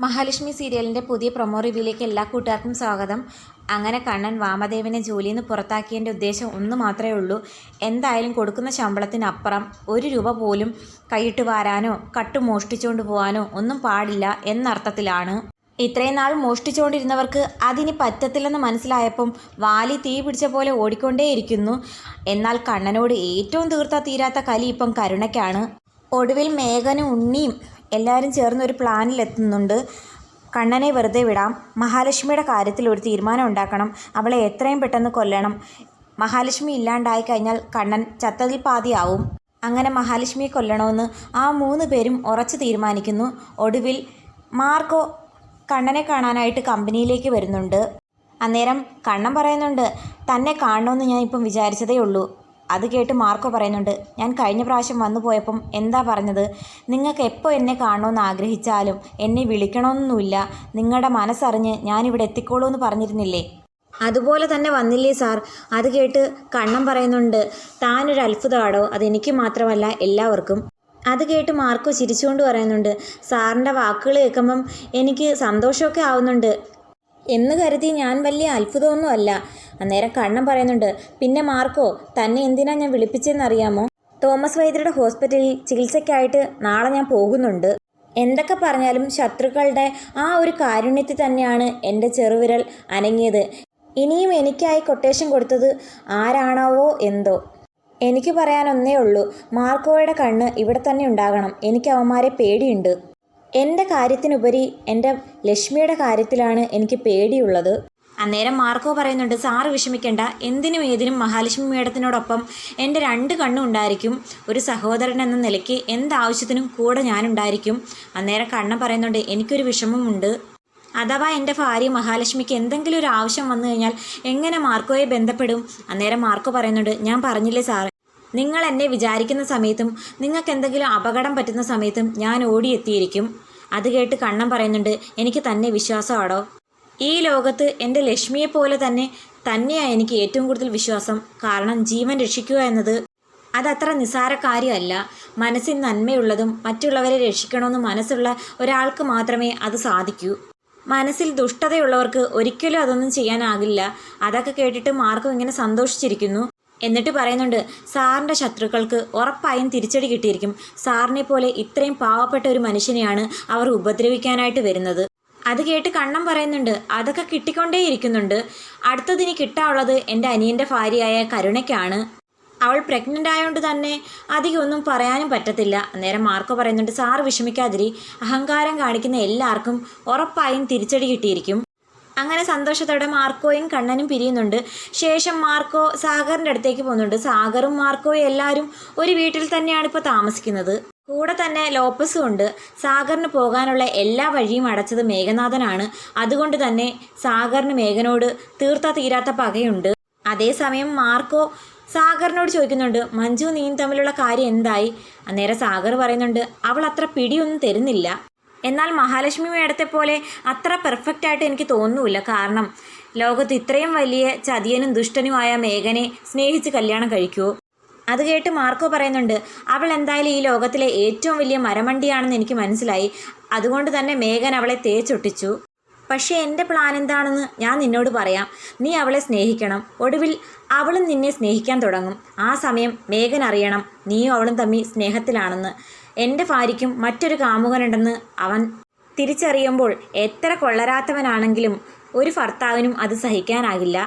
മഹാലക്ഷ്മി സീരിയലിൻ്റെ പുതിയ പ്രൊമോ റിവ്യൂയിലേക്ക് എല്ലാ കൂട്ടുകാർക്കും സ്വാഗതം. അങ്ങനെ കണ്ണൻ വാമദേവനെ ജോലിയിൽ നിന്ന് പുറത്താക്കിയതിൻ്റെ ഉദ്ദേശം ഒന്ന് മാത്രമേ ഉള്ളൂ. എന്തായാലും കൊടുക്കുന്ന ശമ്പളത്തിനപ്പുറം ഒരു രൂപ പോലും കൈയിട്ട് വാരാനോ കട്ട് മോഷ്ടിച്ചുകൊണ്ട് പോകാനോ ഒന്നും പാടില്ല എന്നർത്ഥത്തിലാണ്. ഇത്രയും നാൾ മോഷ്ടിച്ചുകൊണ്ടിരുന്നവർക്ക് അതിനി പറ്റത്തില്ലെന്ന് മനസ്സിലായപ്പം വാലി തീ പിടിച്ച പോലെ ഓടിക്കൊണ്ടേയിരിക്കുന്നു. എന്നാൽ കണ്ണനോട് ഏറ്റവും തീരാത്ത കലി ഇപ്പം കരുണയ്ക്കാണ്. ഒടുവിൽ മേഘനും ഉണ്ണിയും എല്ലാവരും ചേർന്ന് ഒരു പ്ലാനിലെത്തുന്നുണ്ട്. കണ്ണനെ വെറുതെ വിടാം, മഹാലക്ഷ്മിയുടെ കാര്യത്തിൽ ഒരു തീരുമാനം ഉണ്ടാക്കണം, അവളെ എത്രയും പെട്ടെന്ന് കൊല്ലണം. മഹാലക്ഷ്മി ഇല്ലാണ്ടായി കഴിഞ്ഞാൽ കണ്ണൻ ചത്തതിൽ പാതിയാവും. അങ്ങനെ മഹാലക്ഷ്മിയെ കൊല്ലണമെന്ന് ആ 3 പേരും ഉറച്ചു തീരുമാനിക്കുന്നു. ഒടുവിൽ മാർക്കോ കണ്ണനെ കാണാനായിട്ട് കമ്പനിയിലേക്ക് വരുന്നുണ്ട്. അന്നേരം കണ്ണൻ പറയുന്നുണ്ട്, തന്നെ കാണണമെന്ന് ഞാൻ ഇപ്പം വിചാരിച്ചതേ ഉള്ളൂ. അത് കേട്ട് മാർക്കോ പറയുന്നുണ്ട്, ഞാൻ കഴിഞ്ഞ പ്രാവശ്യം വന്നു പോയപ്പം എന്താ പറഞ്ഞത്? നിങ്ങൾക്ക് എപ്പോൾ എന്നെ കാണണമെന്ന് ആഗ്രഹിച്ചാലും എന്നെ വിളിക്കണമെന്നൊന്നുമില്ല, നിങ്ങളുടെ മനസ്സറിഞ്ഞ് ഞാനിവിടെ എത്തിക്കോളൂ എന്ന് പറഞ്ഞിരുന്നില്ലേ? അതുപോലെ തന്നെ വന്നില്ലേ സാർ? അത് കേട്ട് കണ്ണൻ പറയുന്നുണ്ട്, താനൊരു അത്ഭുതമാടോ, അതെനിക്ക് മാത്രമല്ല എല്ലാവർക്കും. അത് കേട്ട് മാർക്കോ ചിരിച്ചുകൊണ്ട് പറയുന്നുണ്ട്, സാറിൻ്റെ വാക്കുകൾ കേൾക്കുമ്പം എനിക്ക് സന്തോഷമൊക്കെ ആവുന്നുണ്ട് എന്ന് കരുതി ഞാൻ വലിയ അത്ഭുതമൊന്നുമല്ല. അന്നേരം കണ്ണൻ പറയുന്നുണ്ട്, പിന്നെ മാർക്കോ, തന്നെ എന്തിനാ ഞാൻ വിളിപ്പിച്ചതെന്നറിയാമോ? തോമസ് വൈദ്യരുടെ ഹോസ്പിറ്റലിൽ ചികിത്സയ്ക്കായിട്ട് നാളെ ഞാൻ പോകുന്നുണ്ട്. എന്തൊക്കെ പറഞ്ഞാലും ശത്രുക്കളുടെ ആ ഒരു കാരുണ്യത്തിൽ തന്നെയാണ് എൻ്റെ ചെറുവിരൽ അനങ്ങിയത്. ഇനിയും എനിക്കായി കൊട്ടേഷൻ കൊടുത്തത് ആരാണാവോ എന്തോ. എനിക്ക് പറയാനൊന്നേ ഉള്ളൂ, മാർക്കോയുടെ കണ്ണ് ഇവിടെ തന്നെ ഉണ്ടാകണം. എനിക്ക് അവന്മാരെ പേടിയുണ്ട്. എൻ്റെ കാര്യത്തിനുപരി എൻ്റെ ലക്ഷ്മിയുടെ കാര്യത്തിലാണ് എനിക്ക് പേടിയുള്ളത്. അന്നേരം മാർക്കോ പറയുന്നുണ്ട്, സാറ് വിഷമിക്കേണ്ട, എന്തിനും ഏതിനും മഹാലക്ഷ്മി മേഡത്തിനോടൊപ്പം എൻ്റെ 2 കണ്ണും ഉണ്ടായിരിക്കും. ഒരു സഹോദരൻ എന്ന നിലയ്ക്ക് എന്താവശ്യത്തിനും കൂടെ ഞാനുണ്ടായിരിക്കും. അന്നേരം കണ്ണൻ പറയുന്നുണ്ട്, എനിക്കൊരു വിഷമമുണ്ട്. അഥവാ എൻ്റെ ഭാര്യ മഹാലക്ഷ്മിക്ക് എന്തെങ്കിലും ഒരു ആവശ്യം വന്നു കഴിഞ്ഞാൽ എങ്ങനെ മാർക്കോയെ ബന്ധപ്പെടും? അന്നേരം മാർക്കോ പറയുന്നുണ്ട്, ഞാൻ പറഞ്ഞില്ലേ സാറ്, നിങ്ങൾ എന്നെ വിചാരിക്കുന്ന സമയത്തും നിങ്ങൾക്ക് എന്തെങ്കിലും അപകടം പറ്റുന്ന സമയത്തും ഞാൻ ഓടിയെത്തിയിരിക്കും. അത് കേട്ട് കണ്ണൻ പറയുന്നുണ്ട്, എനിക്ക് തന്നെ വിശ്വാസമാടോ. ഈ ലോകത്ത് എൻ്റെ ലക്ഷ്മിയെപ്പോലെ തന്നെയാണ് എനിക്ക് ഏറ്റവും കൂടുതൽ വിശ്വാസം. കാരണം ജീവൻ രക്ഷിക്കുക എന്നത് അതത്ര നിസ്സാര കാര്യമല്ല. മനസ്സിൽ നന്മയുള്ളതും മറ്റുള്ളവരെ രക്ഷിക്കണമെന്ന് മനസ്സുള്ള ഒരാൾക്ക് മാത്രമേ അത് സാധിക്കൂ. മനസ്സിൽ ദുഷ്ടതയുള്ളവർക്ക് ഒരിക്കലും അതൊന്നും ചെയ്യാനാകില്ല. അതൊക്കെ കേട്ടിട്ട് മാർക്കോ ഇങ്ങനെ സന്തോഷിച്ചിരിക്കുന്നു. എന്നിട്ട് പറയുന്നുണ്ട്, സാറിൻ്റെ ശത്രുക്കൾക്ക് ഉറപ്പായും തിരിച്ചടി കിട്ടിയിരിക്കും. സാറിനെ പോലെ ഇത്രയും പാവപ്പെട്ട ഒരു മനുഷ്യനെയാണ് അവർ ഉപദ്രവിക്കാനായിട്ട് വരുന്നത്. അത് കേട്ട് കണ്ണൻ പറയുന്നുണ്ട്, അതൊക്കെ കിട്ടിക്കൊണ്ടേയിരിക്കുന്നുണ്ട്. അടുത്തതിന് കിട്ടാനുള്ളത് എൻ്റെ അനിയൻ്റെ ഭാര്യയായ കരുണയ്ക്കാണ്. അവൾ പ്രഗ്നൻ്റ് ആയതുകൊണ്ട് തന്നെ അധികം ഒന്നും പറയാനും പറ്റത്തില്ല. അന്നേരം മാർക്കോ പറയുന്നുണ്ട്, സാറ് വിഷമിക്കാതിരി, അഹങ്കാരം കാണിക്കുന്ന എല്ലാവർക്കും ഉറപ്പായും തിരിച്ചടി കിട്ടിയിരിക്കും. അങ്ങനെ സന്തോഷത്തോടെ മാർക്കോയും കണ്ണനും പിരിയുന്നുണ്ട്. ശേഷം മാർക്കോ സാഗറിൻ്റെ അടുത്തേക്ക് പോകുന്നുണ്ട്. സാഗറും മാർക്കോയും എല്ലാവരും ഒരു വീട്ടിൽ തന്നെയാണ് ഇപ്പോൾ താമസിക്കുന്നത്. കൂടെ തന്നെ ലോപ്പസും ഉണ്ട്. സാഗറിന് പോകാനുള്ള എല്ലാ വഴിയും അടച്ചത് മേഘനാഥനാണ്. അതുകൊണ്ട് തന്നെ സാഗറിന് മേഘനോട് തീരാത്ത പകയുണ്ട്. അതേസമയം മാർക്കോ സാഗറിനോട് ചോദിക്കുന്നുണ്ട്, മഞ്ജു നീയും തമ്മിലുള്ള കാര്യം എന്തായി? അന്നേരം സാഗർ പറയുന്നുണ്ട്, അവൾ അത്ര പിടിയൊന്നും തരുന്നില്ല. എന്നാൽ മഹാലക്ഷ്മി മേഡത്തെ പോലെ അത്ര പെർഫെക്റ്റായിട്ട് എനിക്ക് തോന്നുന്നില്ല. കാരണം ലോകത്ത് ഇത്രയും വലിയ ചതിയനും ദുഷ്ടനുമായ മേഘനെ സ്നേഹിച്ച് കല്യാണം കഴിക്കുമോ? അത് കേട്ട് മാർക്കോ പറയുന്നുണ്ട്, അവൾ എന്തായാലും ഈ ലോകത്തിലെ ഏറ്റവും വലിയ മരമണ്ടിയാണെന്ന് എനിക്ക് മനസ്സിലായി. അതുകൊണ്ട് തന്നെ മേഘൻ അവളെ തേച്ചൊട്ടിച്ചു. പക്ഷേ എൻ്റെ പ്ലാൻ എന്താണെന്ന് ഞാൻ നിന്നോട് പറയാം. നീ അവളെ സ്നേഹിക്കണം. ഒടുവിൽ അവളും നിന്നെ സ്നേഹിക്കാൻ തുടങ്ങും. ആ സമയം മേഘൻ അറിയണം നീയും അവളും തമ്മിൽ സ്നേഹത്തിലാണെന്ന്. എൻ്റെ ഭാര്യയ്ക്കും മറ്റൊരു കാമുകനുണ്ടെന്ന് അവൻ തിരിച്ചറിയുമ്പോൾ എത്ര കൊള്ളരാത്തവനാണെങ്കിലും ഒരു ഭർത്താവിനും അത് സഹിക്കാനാകില്ല.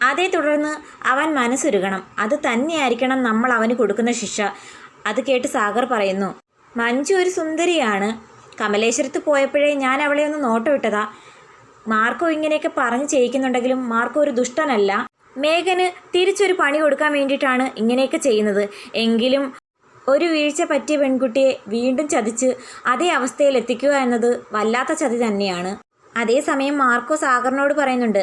അതേ തുടർന്ന് അവൻ മനസ്സുരുകണം. അത് തന്നെയായിരിക്കണം നമ്മൾ അവന് കൊടുക്കുന്ന ശിക്ഷ. അത് കേട്ട് സാഗർ പറയുന്നു, മഞ്ജു ഒരു സുന്ദരിയാണ്. കമലേശ്വരത്ത് പോയപ്പോഴേ ഞാൻ അവളെ ഒന്ന് നോട്ടമിട്ടതാ. മാർക്കോ ഇങ്ങനെയൊക്കെ പറഞ്ഞു ചെയ്യിക്കുന്നുണ്ടെങ്കിലും മാർക്കോ ഒരു ദുഷ്ടനല്ല. മേഘന് തിരിച്ചൊരു പണി കൊടുക്കാൻ വേണ്ടിയിട്ടാണ് ഇങ്ങനെയൊക്കെ ചെയ്യുന്നത്. എങ്കിലും ഒരു വീഴ്ച പറ്റിയ പെൺകുട്ടിയെ വീണ്ടും ചതിച്ച് അതേ അവസ്ഥയിൽ എത്തിക്കുക എന്നത് വല്ലാത്ത ചതി തന്നെയാണ്. അതേസമയം മാർക്കോ സാഗറിനോട് പറയുന്നുണ്ട്,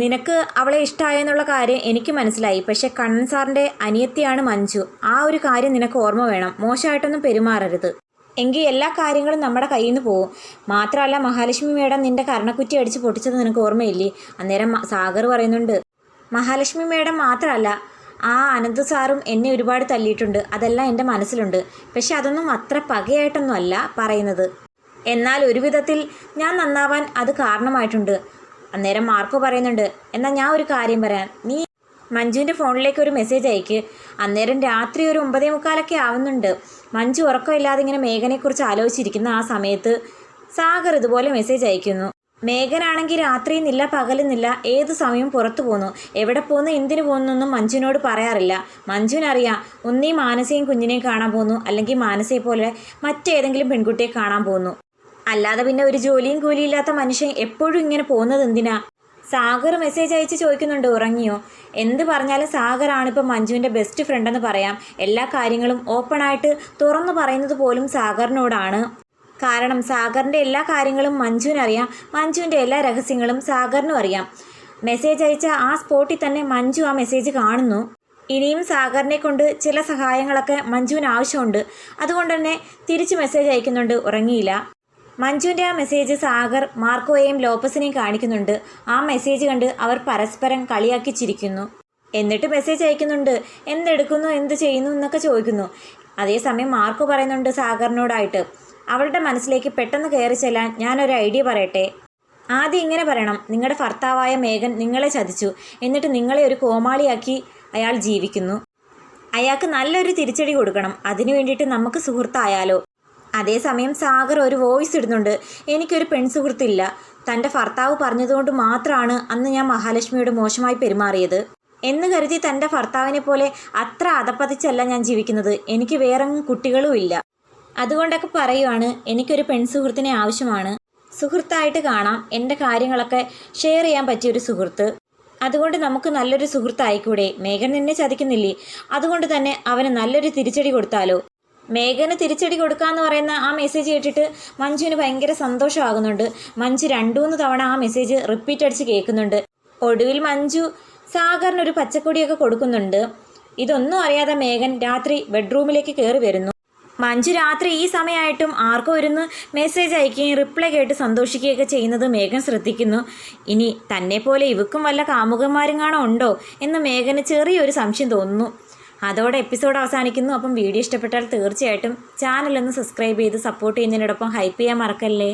നിനക്ക് അവളെ ഇഷ്ടമായെന്നുള്ള കാര്യം എനിക്ക് മനസ്സിലായി. പക്ഷേ കണ്ണൻ സാറിൻ്റെ അനിയത്തിയാണ് മഞ്ജു. ആ ഒരു കാര്യം നിനക്ക് ഓർമ്മ വേണം. മോശമായിട്ടൊന്നും പെരുമാറരുത്. എങ്കിൽ എല്ലാ കാര്യങ്ങളും നമ്മുടെ കയ്യിൽ നിന്ന് പോകും. മാത്രമല്ല മഹാലക്ഷ്മി മേഡം നിൻ്റെ കർണക്കുറ്റി അടിച്ച് പൊട്ടിച്ചത് നിനക്ക് ഓർമ്മയില്ലേ? അന്നേരം സാഗർ പറയുന്നുണ്ട്, മഹാലക്ഷ്മി മേഡം മാത്രമല്ല, ആ അനന്ത് സാറും എന്നെ ഒരുപാട് തല്ലിയിട്ടുണ്ട്. അതെല്ലാം എൻ്റെ മനസ്സിലുണ്ട്. പക്ഷെ അതൊന്നും അത്ര പകയായിട്ടൊന്നും അല്ല പറയുന്നത്. എന്നാൽ ഒരു വിധത്തിൽ ഞാൻ നന്നാവാൻ അത് കാരണമായിട്ടുണ്ട്. അന്നേരം മാർക്കോ പറയുന്നുണ്ട്, എന്നാൽ ഞാൻ ഒരു കാര്യം പറയാം, നീ മഞ്ജുവിൻ്റെ ഫോണിലേക്ക് ഒരു മെസ്സേജ് അയക്ക്. അന്നേരം രാത്രി ഒരു 9:45 ആവുന്നുണ്ട്. മഞ്ജു ഉറക്കമില്ലാതെ ഇങ്ങനെ മേഘനെക്കുറിച്ച് ആലോചിച്ചിരിക്കുന്ന ആ സമയത്ത് സാഗർ ഇതുപോലെ മെസ്സേജ് അയക്കുന്നു. മേഘനാണെങ്കിൽ രാത്രിയെന്നില്ല പകലെന്നില്ല ഏത് സമയവും പുറത്തു പോന്നു. എവിടെ പോന്നു എന്തിനു പോകുന്നൊന്നും മഞ്ജുവിനോട് പറയാറില്ല. മഞ്ജുവിനറിയാം, ഒന്നീ മാനസയും കുഞ്ഞിനെയും കാണാൻ പോന്നു, അല്ലെങ്കിൽ മാനസയെ പോലെ മറ്റേതെങ്കിലും പെൺകുട്ടിയെ കാണാൻ പോന്നു. അല്ലാതെ പിന്നെ ഒരു ജോലിയും കൂലിയില്ലാത്ത മനുഷ്യൻ എപ്പോഴും ഇങ്ങനെ പോകുന്നത് എന്തിനാ? സാഗർ മെസ്സേജ് അയച്ച് ചോദിക്കുന്നുണ്ട്, ഉറങ്ങിയോ? എന്ത് പറഞ്ഞാലും സാഗറാണിപ്പോൾ മഞ്ജുവിൻ്റെ ബെസ്റ്റ് ഫ്രണ്ടെന്ന് പറയാം. എല്ലാ കാര്യങ്ങളും ഓപ്പണായിട്ട് തുറന്നു പറയുന്നത് പോലും സാഗറിനോടാണ്. കാരണം സാഗറിൻ്റെ എല്ലാ കാര്യങ്ങളും മഞ്ജുവിനറിയാം, മഞ്ജുവിൻ്റെ എല്ലാ രഹസ്യങ്ങളും സാഗറിനും അറിയാം. മെസ്സേജ് അയച്ച ആ സ്പോട്ടിൽ തന്നെ മഞ്ജു ആ മെസ്സേജ് കാണുന്നു. ഇനിയും സാഗറിനെ കൊണ്ട് ചില സഹായങ്ങളൊക്കെ മഞ്ജുവിന് ആവശ്യമുണ്ട്. അതുകൊണ്ട് തന്നെ തിരിച്ച് മെസ്സേജ് അയക്കുന്നുണ്ട്, ഉറങ്ങിയില്ല. മഞ്ജുവിൻ്റെ ആ മെസ്സേജ് സാഗർ മാർക്കോയെയും ലോപ്പസിനെയും കാണിക്കുന്നുണ്ട്. ആ മെസ്സേജ് കണ്ട് അവർ പരസ്പരം കളിയാക്കി ചിരിക്കുന്നു. എന്നിട്ട് മെസ്സേജ് അയക്കുന്നുണ്ട്, എന്തെടുക്കുന്നു, എന്ത് ചെയ്യുന്നു എന്നൊക്കെ ചോദിക്കുന്നു. അതേസമയം മാർക്കോ പറയുന്നുണ്ട് സാഗറിനോടായിട്ട്, അവളുടെ മനസ്സിലേക്ക് പെട്ടെന്ന് കയറി ചെല്ലാൻ ഞാനൊരു ഐഡിയ പറയട്ടെ. ആദ്യം ഇങ്ങനെ പറയണം, നിങ്ങളുടെ ഭർത്താവായ മേഘൻ നിങ്ങളെ ചതിച്ചു, എന്നിട്ട് നിങ്ങളെ ഒരു കോമാളിയാക്കി അയാൾ ജീവിക്കുന്നു. അയാൾക്ക് നല്ലൊരു തിരിച്ചടി കൊടുക്കണം. അതിനു വേണ്ടിയിട്ട് നമുക്ക് സുഹൃത്തായാലോ? അതേസമയം സാഗർ ഒരു വോയിസ് ഇടുന്നുണ്ട്, എനിക്കൊരു പെൺസുഹൃത്തില്ല. തൻ്റെ ഭർത്താവ് പറഞ്ഞതുകൊണ്ട് മാത്രമാണ് അന്ന് ഞാൻ മഹാലക്ഷ്മിയോട് മോശമായി പെരുമാറിയത് എന്ന് കരുതി തൻ്റെ ഭർത്താവിനെ പോലെ അത്ര അധപ്പതിച്ചല്ല ഞാൻ ജീവിക്കുന്നത്. എനിക്ക് വേറെ കുട്ടികളും ഇല്ല. അതുകൊണ്ടൊക്കെ പറയുവാണ്, എനിക്കൊരു പെൺസുഹൃത്തിനെ ആവശ്യമാണ്. സുഹൃത്തായിട്ട് കാണാം, എൻ്റെ കാര്യങ്ങളൊക്കെ ഷെയർ ചെയ്യാൻ പറ്റിയൊരു സുഹൃത്ത്. അതുകൊണ്ട് നമുക്ക് നല്ലൊരു സുഹൃത്തായിക്കൂടെ? മേഘൻ നിന്നെ ചതിക്കുന്നില്ലേ? അതുകൊണ്ട് തന്നെ അവന് നല്ലൊരു തിരിച്ചടി കൊടുത്താലോ? മേഘന് തിരിച്ചടി കൊടുക്കാമെന്ന് പറയുന്ന ആ മെസ്സേജ് കേട്ടിട്ട് മഞ്ജുവിന് ഭയങ്കര സന്തോഷമാകുന്നുണ്ട്. മഞ്ജു 2-3 തവണ ആ മെസ്സേജ് റിപ്പീറ്റ് അടിച്ച് കേൾക്കുന്നുണ്ട്. ഒടുവിൽ മഞ്ജു സാഗറിനൊരു പച്ചക്കൊടിയൊക്കെ കൊടുക്കുന്നുണ്ട്. ഇതൊന്നും അറിയാതെ മേഘൻ രാത്രി ബെഡ്റൂമിലേക്ക് കയറി വരുന്നു. മഞ്ജു രാത്രി ഈ സമയമായിട്ടും ആർക്കോ ഇരുന്ന് മെസ്സേജ് അയക്കുകയും റിപ്ലൈ കേട്ട് സന്തോഷിക്കുകയൊക്കെ ചെയ്യുന്നത് മേഘൻ ശ്രദ്ധിക്കുന്നു. ഇനി തന്നെ പോലെ ഇവക്കും വല്ല കാമുകന്മാരും കാണോ ഉണ്ടോ എന്ന് മേഘന് ചെറിയൊരു സംശയം തോന്നുന്നു. അതോടെ എപ്പിസോഡ് അവസാനിക്കുന്നു. അപ്പം വീഡിയോ ഇഷ്ടപ്പെട്ടാൽ തീർച്ചയായിട്ടും ചാനലൊന്ന് സബ്സ്ക്രൈബ് ചെയ്ത് സപ്പോർട്ട് ചെയ്യുന്നതിനോടൊപ്പം ഹൈപ്പ് ചെയ്യാൻ മറക്കല്ലേ.